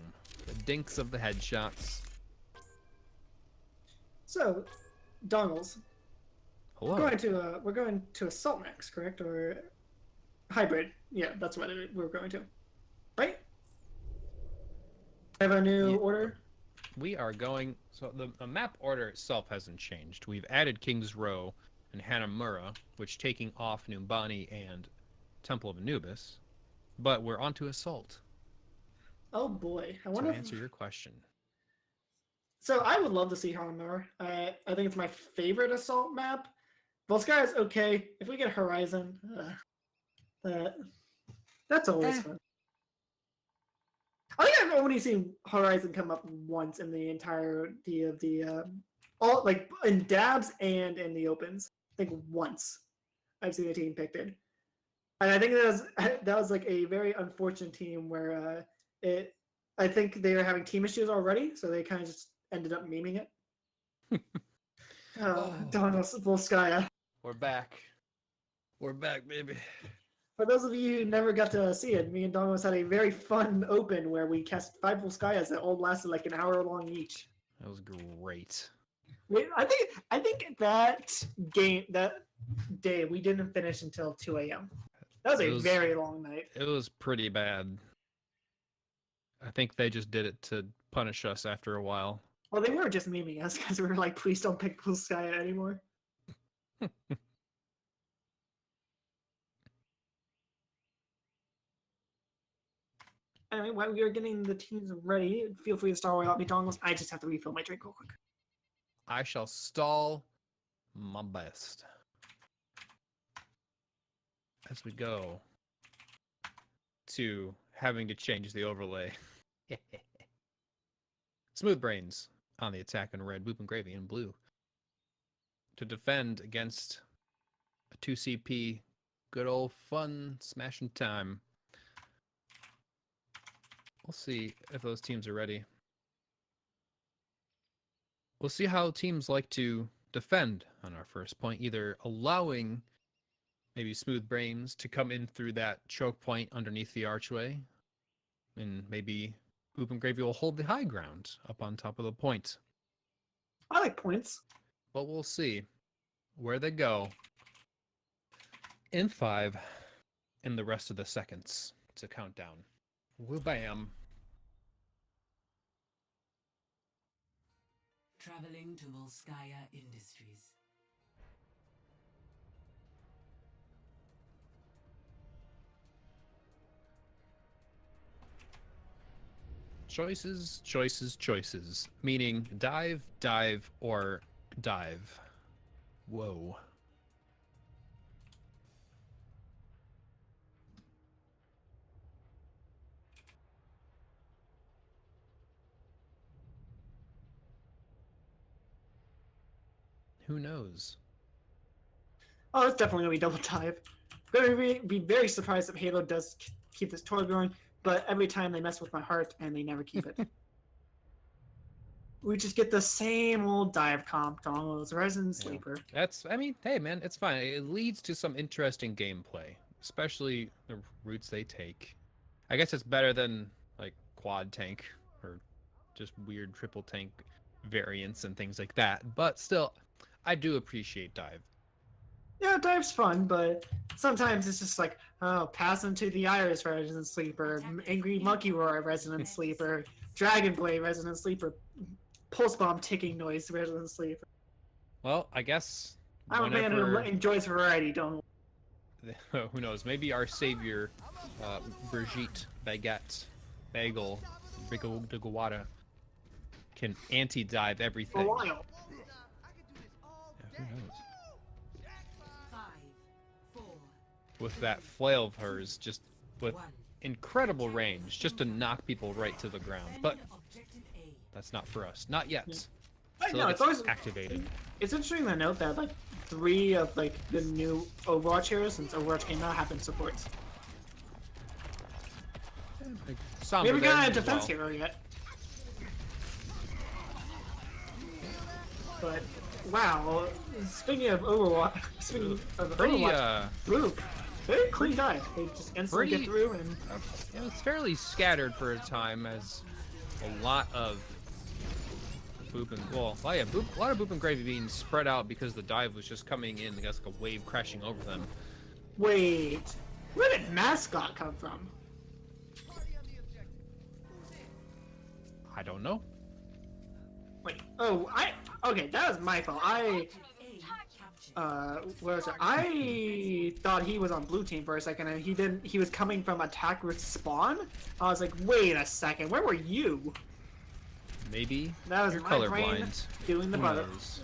The dinks of the headshots. So, Dongles. Hello. We're going to Assault Max, correct? Or hybrid? Yeah, that's what we're going to. Right? Have a new order? We are going. So the map order itself hasn't changed. We've added King's Row and Hanamura, which taking off Numbani and Temple of Anubis, but we're on to Assault. Oh boy, I wonder to answer your question. So I would love to see Hanamura. I think it's my favorite Assault map. Volskaya is okay. If we get Horizon, that's always fun. I think I've only seen Horizon come up once in the entirety of the all like in dabs and in the opens. I think once I've seen a team picked it. And I think that was like a very unfortunate team where I think they were having team issues already, so they kind of just ended up memeing it. Donald Volskaya. We're back. We're back, baby. For those of you who never got to see it, me and Donald had a very fun open where we cast 5 Volskayas that all lasted like an hour long each. That was great. I think that day we didn't finish until 2 a.m. That was a very long night. It was pretty bad. I think they just did it to punish us after a while. Well, they were just memeing us because we were like, please don't pick Volskaya anymore. Anyway, while we are getting the teams ready, feel free to start without me, Dongles. I just have to refill my drink real quick. I shall stall my best. As we go to having to change the overlay. Smooth Brains on the attack in red, Boop and Gravy in blue. To defend against a 2CP, good old fun smashing time. We'll see if those teams are ready. We'll see how teams like to defend on our first point, either allowing maybe Smooth Brains to come in through that choke point underneath the archway, and maybe Boop and Gravy will hold the high ground up on top of the point. I like points. But we'll see where they go in 5 and the rest of the seconds to count down. Woo-bam. Traveling to Volskaya Industries. Choices, choices, choices. Meaning dive, dive, or dive. Whoa. Who knows? Oh, it's definitely gonna be double dive. Gonna be very surprised if Halo does keep this tour going, but every time they mess with my heart and they never keep it. We just get the same old dive comp, Donald's Resident Yeah. Sleeper. That's, I mean, hey man, it's fine. It leads to some interesting gameplay, especially the routes they take. I guess it's better than like quad tank or just weird triple tank variants and things like that. But still, I do appreciate dive. Yeah, dive's fun, but sometimes it's just like, oh, pass into the Iris Resident Sleeper, Angry Monkey Roar Resident Sleeper, Dragon Blade Resident Sleeper, Pulse Bomb ticking noise Resident Sleeper. Well, I guess I'm a man who whenever enjoys variety, don't. who knows, maybe our savior, Brigitte Baguette, Bagel, de Guada, can anti-dive For everything. a while. Yeah, who knows? 5, 4, With that flail of hers, just with 1. incredible range, just to knock people right to the ground. But Objective A. that's not for us. Not yet. I So know, it it's gets always activated. It's interesting to note that like 3 of like the new Overwatch heroes since Overwatch came out have been supports. Like, We Sombra haven't there got a as defense well. hero yet. But wow, speaking of Overwatch, speaking of Pretty, Overwatch, Boop, very clean dive. They just instantly Pretty- get through and it was fairly scattered for a time, as a lot of Boop and, well, yeah, a lot of Boop and Gravy being spread out because the dive was just coming in, I guess, like a wave crashing over them. wait, where did Mascot come from? I don't know. Wait, okay, that was my fault. A captured. What was it? I thought he was on blue team for a second, and he was coming from attack with spawn. I was like, wait a second, where were you? Maybe That was you're my brain colorblind. doing the Who butter. knows?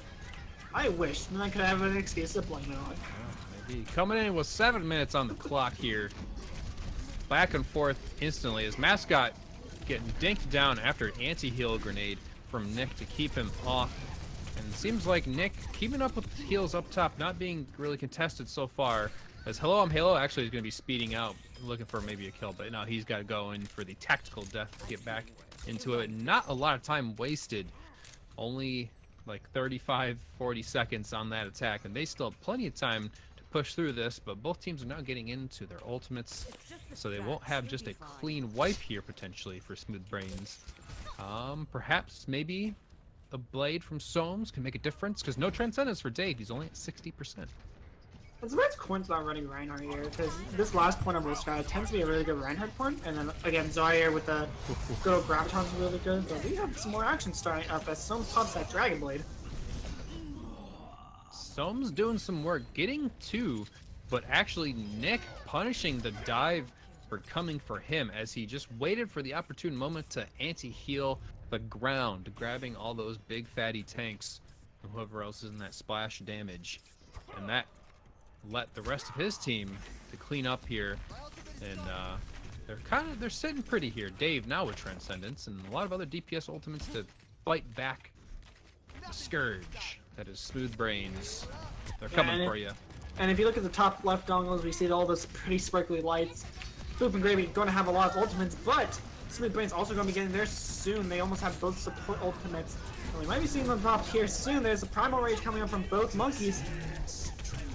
I wish, then I could have an excuse to blame it on. Yeah, maybe. Coming in with 7 minutes on the clock here. Back and forth instantly as Mascot getting dinked down after an anti-heal grenade from Nick to keep him off. And it seems like Nick keeping up with the heals up top, not being really contested so far. As Hello, I'm Halo actually is going to be speeding out, looking for maybe a kill, but now he's got to go in for the tactical death to get back into it. Not a lot of time wasted. Only like 35, 40 seconds on that attack, and they still have plenty of time to push through this, but both teams are now getting into their ultimates, so they won't have just a clean wipe here potentially for Smooth Brains. Perhaps maybe a blade from Soames can make a difference, because no Transcendence for Dave. He's only at 60%. It's a bit coin's not running Reinhardt here, because this last point of Sky tends to be a really good Reinhardt point, and then again Zarya with the good old Graviton's really good, but we have some more action starting up as Soames pops that Dragon Blade. Soames doing some work, getting 2, but actually Nick punishing the dive for coming for him as he just waited for the opportune moment to anti-heal the ground, grabbing all those big fatty tanks and whoever else is in that splash damage. And that let the rest of his team to clean up here, and they're sitting pretty here. Dave now with Transcendence and a lot of other DPS ultimates to fight back the Scourge. That is Smooth Brains. They're coming for you. And if you look at the top left dongles, we see all those pretty sparkly lights. Boop and Gravy going to have a lot of ultimates, but Smooth Brains also going to be getting there soon. They almost have both support ultimates. And we might be seeing them pop here soon. There's a Primal Rage coming up from both monkeys.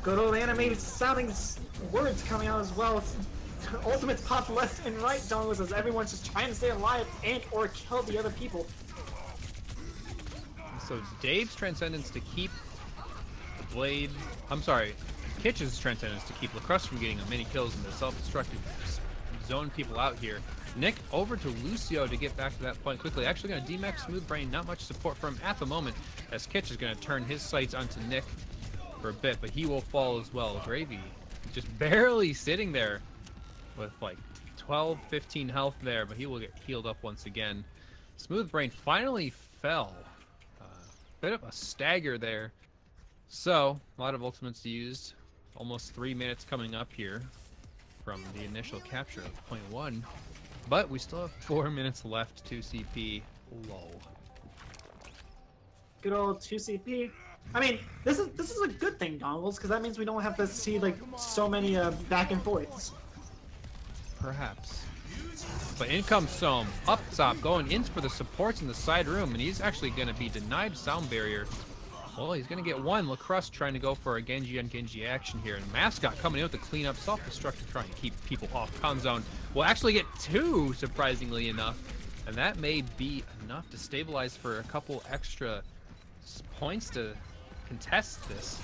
Good old animated sounding words coming out as well. Ultimates pop left and right dongles as everyone's just trying to stay alive and or kill the other people. So Dave's Transcendence to keep the Blade... I'm sorry, Kitch's Transcendence to keep Lacrosse from getting many kills in the self-destructive zone people out here. Nick over to Lucio to get back to that point quickly. Actually going to DMAX Smooth Brain, not much support from him at the moment, as Kitch is going to turn his sights onto Nick for a bit, but he will fall as well. Gravy just barely sitting there with like 12, 15 health there, but he will get healed up once again. Smooth Brain finally fell. Bit of a stagger there. So, a lot of ultimates used. Almost 3 minutes coming up here from the initial capture of point 1. But we still have 4 minutes left to CP low. Good old 2CP. I mean, this is a good thing, Dongles, because that means we don't have to see like so many back and forths. Perhaps. But in comes Sohm, up top, going in for the supports in the side room, and he's actually going to be denied sound barrier. Well, he's going to get one. Lacrosse trying to go for a Genji on Genji action here, and Mascot coming in with the cleanup, self-destruct to try and keep people off Conzone. Will actually get 2, surprisingly enough, and that may be enough to stabilize for a couple extra points to contest this.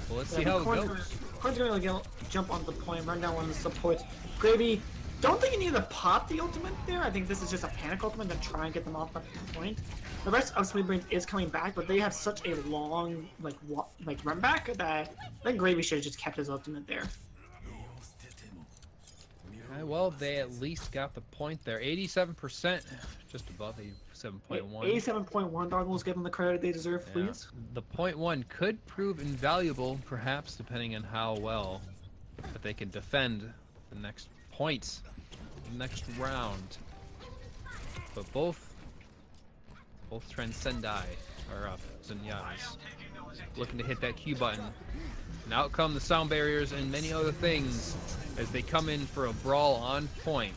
Well, let's see how it goes. Corn's gonna jump on the point, run down one of the supports. Gravy, don't think you need to pop the ultimate there. I think this is just a panic ultimate to try and get them off the point. The rest of Smooth Brains is coming back, but they have such a long like run back that I think Gravy should have just kept his ultimate there. Well, they at least got the point there. 87%, just above 87.1. 87.1, Doggles, give them the credit they deserve, please. Yeah. The point 1 could prove invaluable, perhaps, depending on how well that they can defend the next point, the next round. But both Transcendi are up. Zenyatta's looking to hit that Q button. And out come the sound barriers and many other things as they come in for a brawl on point.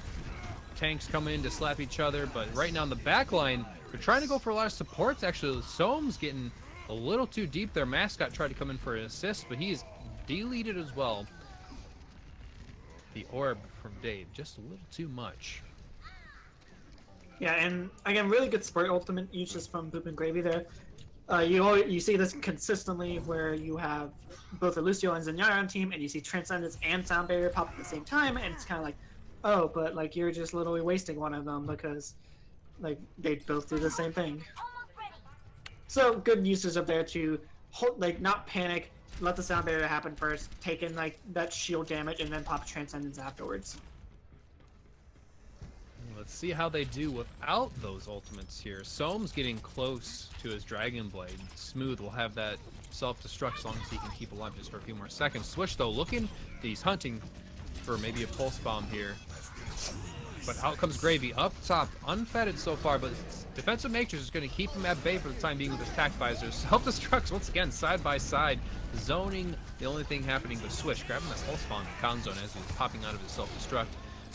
Tanks coming in to slap each other, but right now in the back line, they're trying to go for a lot of supports. Actually, Sohm's getting a little too deep there. Mascot tried to come in for an assist, but he's deleted as well. The orb from Dave, just a little too much. Yeah, and again, really good support ultimate uses from Boop and Gravy there. You see this consistently where you have both Lucio and Zenyatta on team, and you see Transcendence and Sound Barrier pop at the same time, and it's kind of like, oh, but like you're just literally wasting one of them because like they both do the same thing. So good uses of there to hold, like not panic, let the Sound Barrier happen first, take in like that shield damage, and then pop Transcendence afterwards. Let's see how they do without those ultimates here. Sohm's getting close to his Dragon Blade. Smooth will have that self-destruct as long as he can keep alive just for a few more seconds. Switch though, looking, he's hunting for maybe a pulse bomb here. But out comes Gravy up top, unfetted so far, but defensive matrix is going to keep him at bay for the time being with his tac visors. Self-destructs once again, side by side, zoning. The only thing happening but Switch, grabbing that pulse bomb in Conzone as he's popping out of his self-destruct.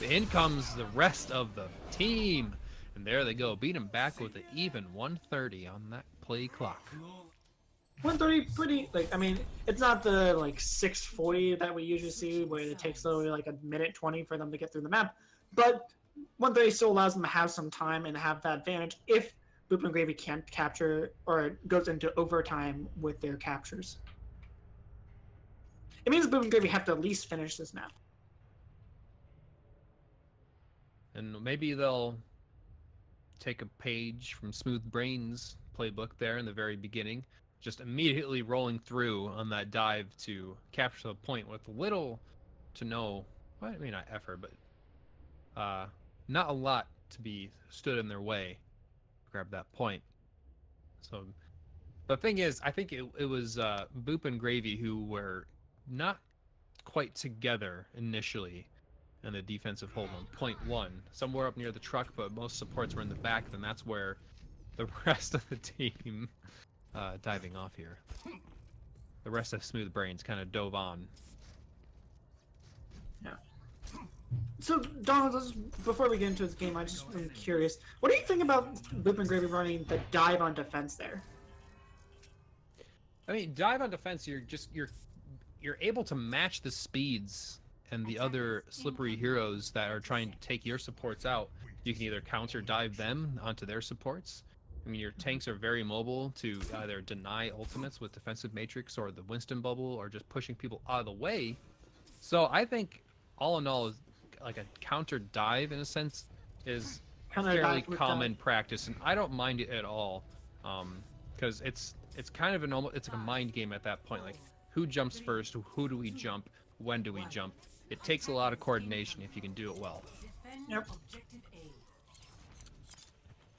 In comes the rest of the team, and there they go, beat him back with an even 130 on that play clock. 130, pretty, like, I mean, it's not the, like, 640 that we usually see, where it takes literally, like, a minute 20 for them to get through the map, but 130 still allows them to have some time and have that advantage if Boop and Gravy can't capture, or goes into overtime with their captures. It means Boop and Gravy have to at least finish this map. And maybe they'll take a page from Smooth Brain's playbook there in the very beginning, just immediately rolling through on that dive to capture the point with little to no, well, I mean not effort, but not a lot to be stood in their way to grab that point. So the thing is, I think it was Boop and Gravy who were not quite together initially and the defensive hold on point 1. Somewhere up near the truck, but most supports were in the back, then that's where the rest of the team diving off here. The rest of Smooth Brains kind of dove on. Yeah. So, Donald, before we get into this game, I just am curious. What do you think about Boop and Gravy running the dive on defense there? I mean, dive on defense, you're able to match the speeds and the other slippery heroes that are trying to take your supports out. You can either counter dive them onto their supports. I mean, your tanks are very mobile to either deny ultimates with defensive matrix or the Winston bubble or just pushing people out of the way. So I think all in all, is like a counter dive in a sense is fairly common practice, and I don't mind it at all, because it's kind of it's like a mind game at that point. Like, who jumps first? Who do we jump? When do we jump? It takes a lot of coordination if you can do it well. Defend Yep. objective A.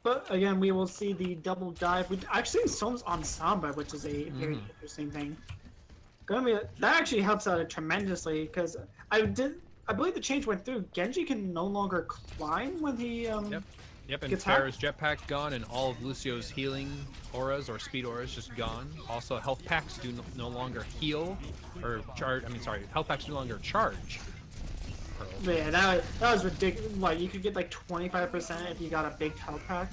But again, we will see the double dive. We actually Some's on Samba, which is a very interesting thing. That actually helps out tremendously because I believe the change went through. Genji can no longer climb when he Yep, and gets Pharah's jetpack gone, and all of Lucio's healing auras or speed auras just gone. Also, health packs do no longer heal or charge. I mean, sorry, health packs no longer charge. Yeah, that was ridiculous. Like you could get like 25% if you got a big health pack.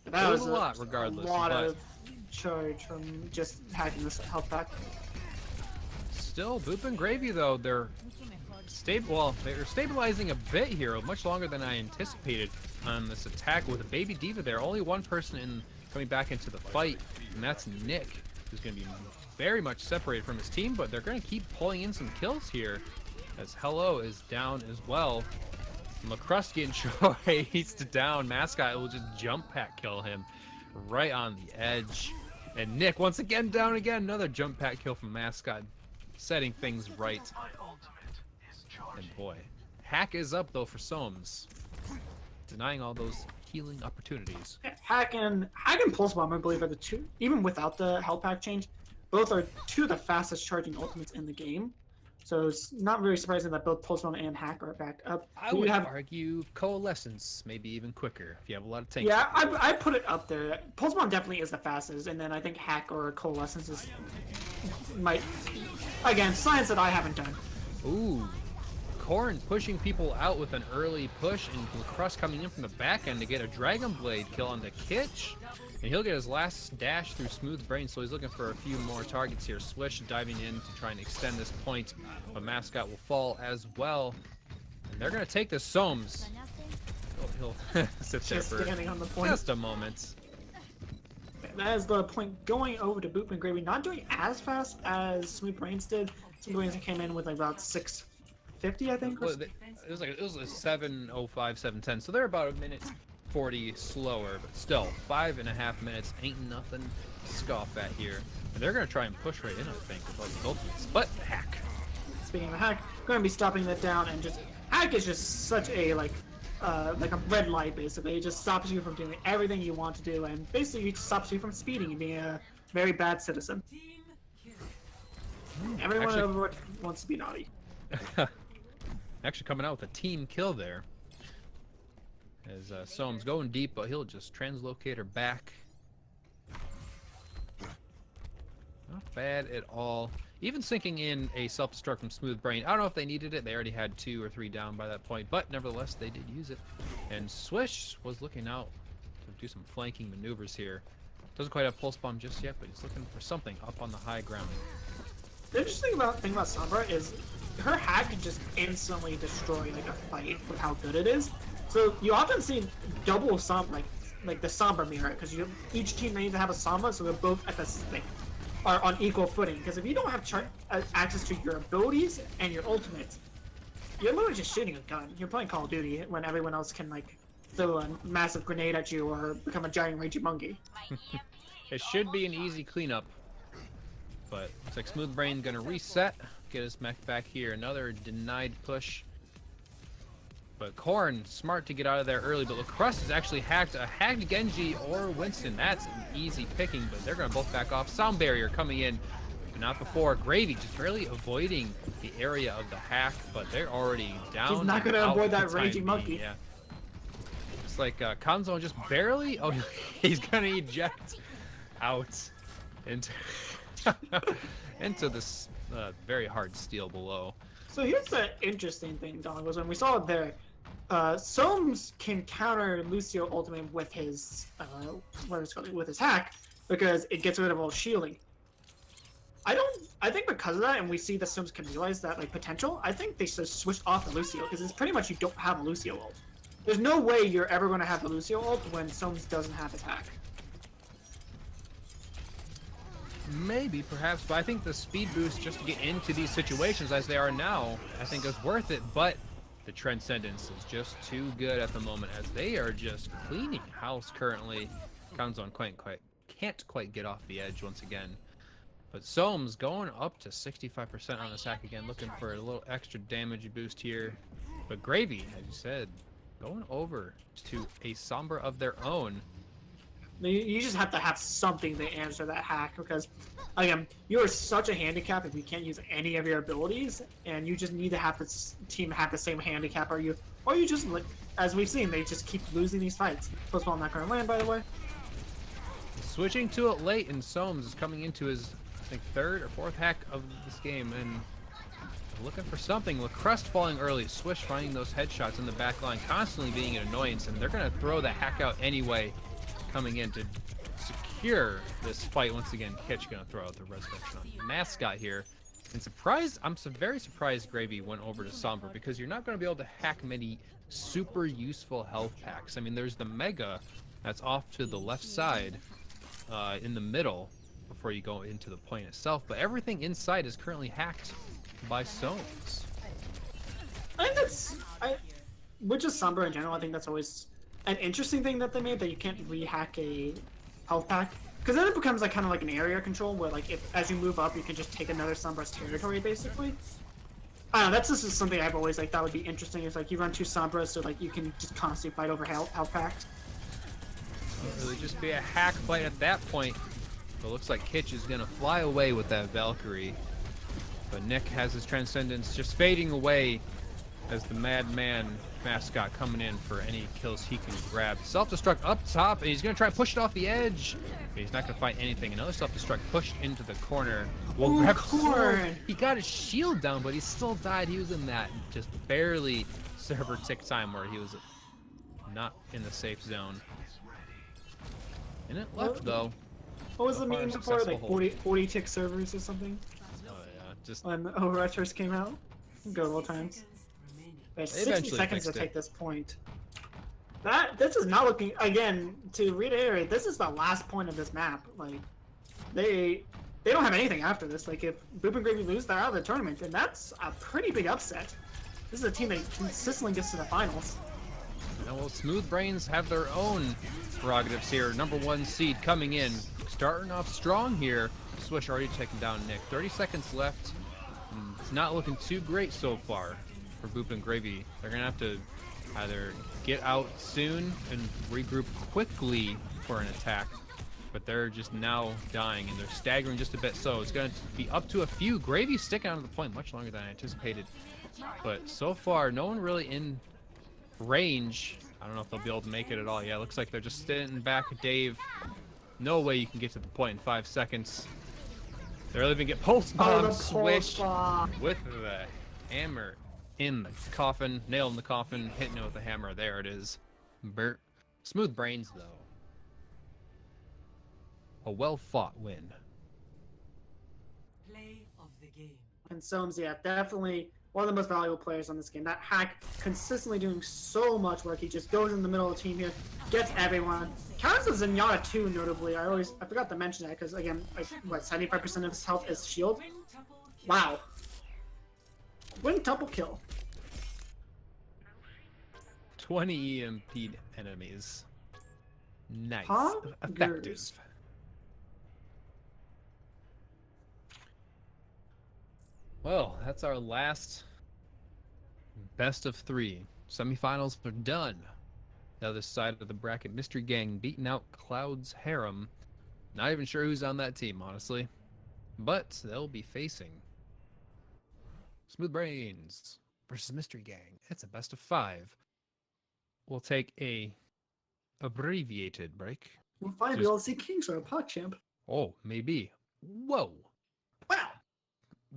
That It was a lot, regardless. A lot but of charge from just hacking this health pack. still, Boop and Gravy though they're they're stabilizing a bit here, much longer than I anticipated on this attack with a Baby Diva there. Only one person coming back into the fight, and that's Nick, who's going to be very much separated from his team, but they're going to keep pulling in some kills here, as Hello is down as well. McCrusk and Choice down. Mascot will just jump pack kill him right on the edge. And Nick once again down again. Another jump pack kill from Mascot, setting things right. And boy, hack is up though for Soames, denying all those healing opportunities. Hack and Pulse Bomb, I believe, are the two, even without the health pack change, both are two of the fastest charging ultimates in the game. So it's not very surprising that both Pulse Bomb and Hack are back up. I would argue Coalescence maybe even quicker if you have a lot of tanks. Yeah, I put it up there. Pulse Bomb definitely is the fastest, and then I think Hack or Coalescence is again, science that I haven't done. Ooh. Corrin pushing people out with an early push, and Crust coming in from the back end to get a Dragon Blade kill onto Kitch. And he'll get his last dash through Smooth Brain, so he's looking for a few more targets here. Swish diving in to try and extend this point, but Mascot will fall as well. And they're going to take this Soames. He'll sit there Just for standing on the point. just a moment. That is the point going over to Boop and Gravy, not doing as fast as Smooth Brains did. Smooth Brains came in with like about 650, I think. Well, it was a 7:05, 7:10, so they're about a minute 40 slower, but still 5.5 minutes ain't nothing to scoff at here. And they're gonna try and push right in, I think, with all the ultimates. But Hack. Speaking of Hack, going to be stopping that down, and just Hack is just such a like a red light basically. It just stops you from doing everything you want to do, and basically it stops you from speeding and being a very bad citizen. Team kill. Everyone actually- over wants to be naughty. Actually coming out with a team kill there. As Soames going deep, but he'll just translocate her back. Not bad at all. Even sinking in a self-destruct from Smooth Brain. I don't know if they needed it. They already had 2 or 3 down by that point, but nevertheless, they did use it. And Swish was looking out to do some flanking maneuvers here. Doesn't quite have Pulse Bomb just yet, but he's looking for something up on the high ground. The interesting thing about Sombra is her hack can just instantly destroy like a fight with how good it is. So you often see double Sombra, like the Sombra mirror, because each team needs to have a Sombra, so they're both at the are on equal footing. Because if you don't have access to your abilities and your ultimates, you're literally just shooting a gun. You're playing Call of Duty when everyone else can like throw a massive grenade at you or become a giant raging monkey. It should be an easy cleanup, but looks like Smooth Brain gonna reset, get his mech back here. Another denied push. But Corrin, smart to get out of there early, but Lacrosse has actually hacked a hacked Genji or Winston. That's an easy picking, but they're gonna both back off. Sound barrier coming in, but not before. Gravy just barely avoiding the area of the hack, but they're already down. He's not and gonna out avoid for that the time raging monkey. being, Yeah. It's like Kanzo just barely. Oh, he's gonna eject out into into this very hard steel below. So here's the interesting thing, Don, was when we saw it there, Soames can counter Lucio ultimate with his with his hack because it gets rid of all shielding. I think because of that, and we see that Soames can realize that like potential, I think they should switch off the Lucio because it's pretty much you don't have a Lucio ult. There's no way you're ever going to have the Lucio ult when Soames doesn't have his hack. Maybe, perhaps, but I think the speed boost just to get into these situations as they are now, I think is worth it, but the Transcendence is just too good at the moment as they are just cleaning house currently. Kanzon can't quite get off the edge once again. But Soames going up to 65% on this hack again, looking for a little extra damage boost here. But Gravy, as you said, going over to a Sombra of their own. You just have to have something to answer that hack because, again, you are such a handicap if you can't use any of your abilities, and you just need to have this team have the same handicap. Or you just, like, as we've seen, they just keep losing these fights. Post ball not going to land, by the way. Switching to it late, and Soames is coming into his, I think, 3rd or 4th hack of this game, and looking for something. With Crust falling early, Swish finding those headshots in the back line, constantly being an annoyance, and they're going to throw the hack out anyway, coming in to secure this fight. Once again, Kitch going to throw out the resurrection on Mascot here. And I'm very surprised Gravy went over to Sombra, because you're not going to be able to hack many super useful health packs. I mean, there's the Mega that's off to the left side in the middle before you go into the point itself, but everything inside is currently hacked by Soames. I think with just Sombra in general, I think that's always an interesting thing that they made, that you can't rehack a health pack. Because then it becomes like kind of like an area control where, like, if as you move up, you can just take another Sombra's territory, basically. I don't know, that's just something I've always like thought would be interesting. Is like you run 2 Sombras, so like you can just constantly fight over health packs. It'll really just be a hack fight at that point. But it looks like Kitch is gonna fly away with that Valkyrie. But Nick has his Transcendence just fading away as the Madman Mascot coming in for any kills he can grab. Self-destruct up top, and he's gonna try and push it off the edge. But he's not gonna find anything. Another self-destruct pushed into the corner. Ooh, Grab corn. He got his shield down, but he still died. He was in that just barely server tick time where he was not in the safe zone. And it left though. What was So the far, meme before? successful Like hold. 40 tick servers or something? Oh yeah, just When Overwatch first came out? Good old times. Wait, 60 eventually seconds to fixed it. take this point. This is not looking, again, to reiterate, this is the last point of this map. Like, they don't have anything after this. Like, if Boop and Gravy lose, they're out of the tournament, and that's a pretty big upset. This is a team that consistently gets to the finals. Now, well, Smooth Brains have their own prerogatives here. #1 seed coming in, starting off strong here. Swish already taking down Nick. 30 seconds left. It's not looking too great so far for Boop and Gravy. They're gonna have to either get out soon and regroup quickly for an attack, but they're just now dying and they're staggering just a bit. So it's gonna be up to a few. Gravy sticking out of the point much longer than I anticipated, but so far no one really in range. I don't know if they'll be able to make it at all. Yeah, it looks like they're just sitting back. Dave, no way you can get to the point in 5 seconds. They're even get pulse bomb. Swish with the hammer in the coffin, nail in the coffin, hitting it with the hammer. There it is. Smooth Brains though, a well fought win. Play of the game. And Soames, yeah, definitely one of the most valuable players on this game. That hack consistently doing so much work. He just goes in the middle of the team here, gets everyone. Counts as Zenyatta too, notably. I forgot to mention that because, again, like, what, 75% of his health is shield? Wow. Win double kill. 20 EMP'd enemies. Nice. Poggers. Effective. Well, that's our last best of 3. Semifinals are done. The other side of the bracket, Mystery Gang beating out Cloud's Harem. Not even sure who's on that team, honestly. But they'll be facing Smooth Brains versus Mystery Gang. It's a best of 5. We'll take a abbreviated break. We'll finally be able to see Kings or a PogChamp. Oh, maybe. Whoa. Wow.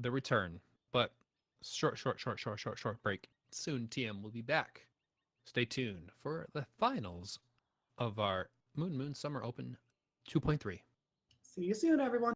The return. But short break. Soon TM will be back. Stay tuned for the finals of our Moonmoon Summer Open 2.3. See you soon, everyone.